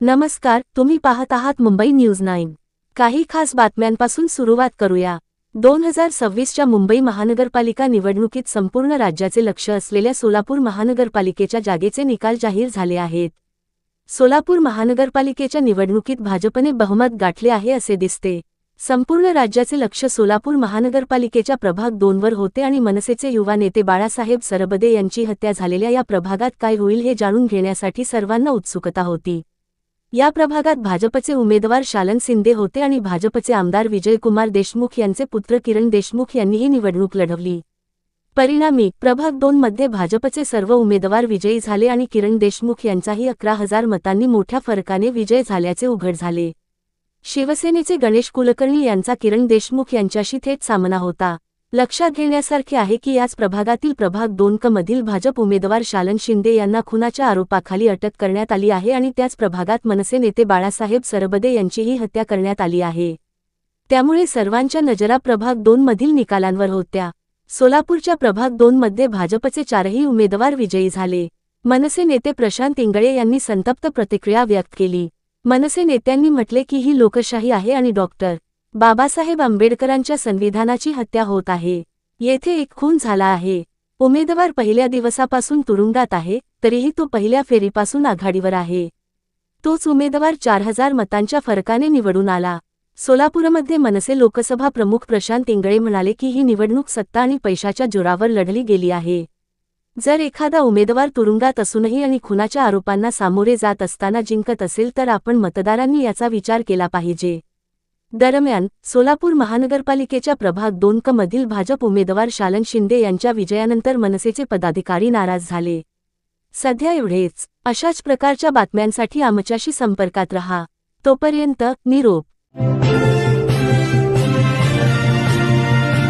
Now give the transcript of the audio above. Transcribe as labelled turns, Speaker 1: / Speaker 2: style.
Speaker 1: नमस्कार, तुम्ही पाहत आहात मुंबई न्यूज 9। काही खास बातम्यांपासून सुरुवात करूया। 2026च्या मुंबई महानगरपालिका निवडणुकीत संपूर्ण राज्याचे लक्ष असलेल्या सोलापूर महानगरपालिकेच्या जागेचे निकाल जाहीर झाले आहेत। सोलापूर महानगरपालिकेच्या निवडणुकीत भाजपने बहुमत गाठले आहे असे दिसते। संपूर्ण राज्याचे लक्ष सोलापूर महानगरपालिकेच्या प्रभाग 2 वर होते आणि मनसेचे युवा नेते बाळासाहेब सरबदे यांची हत्या झालेल्या या प्रभागात काय होईल हे जाणून घेण्यासाठी सर्वांना उत्सुकता होती। या प्रभागात भाजपचे उमेदवार शालन शिंदे होते आणि भाजपचे आमदार विजयकुमार देशमुख यांचे पुत्र किरण देशमुख यांनी ही निवडणूक लढवली। परिणामी प्रभाग 2 मध्ये भाजपचे सर्व उमेदवार विजयी झाले आणि किरण देशमुख यांचाही 11,000 मतांनी मोठ्या फरकाने विजय झाल्याचे उघड झाले। शिवसेनेचे गणेश कुलकर्णी यांचा किरण देशमुख यांच्याशी थेट सामना होता। लक्षात घेण्यासारखे आहे की याच प्रभागातील प्रभाग 2 मधील भाजप उमेदवार शालन शिंदे यांना खुनाच्या आरोपाखाली अटक करण्यात आली आहे आणि त्याच प्रभागात मनसे नेते बाळासाहेब सरबदे यांचीही हत्या करण्यात आली आहे। त्यामुळे सर्वांच्या नजरा प्रभाग 2 मधील निकालांवर होत्या। सोलापूरच्या प्रभाग 2 मध्ये भाजपचे 4ही उमेदवार विजयी झाले। मनसे नेते प्रशांत इंगळे यांनी संतप्त प्रतिक्रिया व्यक्त केली। मनसे नेत्यांनी म्हटले की ही लोकशाही आहे आणि डॉक्टर बाबासाहेब आंबेडकरांच्या संविधानाची हत्या होत आहे। येथे एक खून झाला आहे। उमेदवार पहिल्या दिवसापासून तुरुंगात आहे, तरीही तो पहिल्या फेरीपासून आघाडीवर आहे। तोच उमेदवार 4,000 मतांच्या फरकाने निवडून आला। सोलापूरमध्ये मनसे लोकसभा प्रमुख प्रशांत इंगळे म्हणाले की ही निवडणूक सत्ता आणि पैशाच्या जोरावर लढली गेली आहे। जर एखादा उमेदवार तुरुंगात असूनही आणि खुनाच्या आरोपांना सामोरे जात असताना जिंकत असेल तर आपण मतदारांनी याचा विचार केला पाहिजे। दरम्यान सोलापूर महानगरपालिकेच्या प्रभाग 2 मधील भाजप उमेदवार शालन शिंदे यांच्या विजयानंतर मनसेचे पदाधिकारी नाराज झाले। सध्या एवढेच। अशाच प्रकारच्या बातम्यांसाठी आमच्याशी संपर्कात रहा। तोपर्यंत निरोप।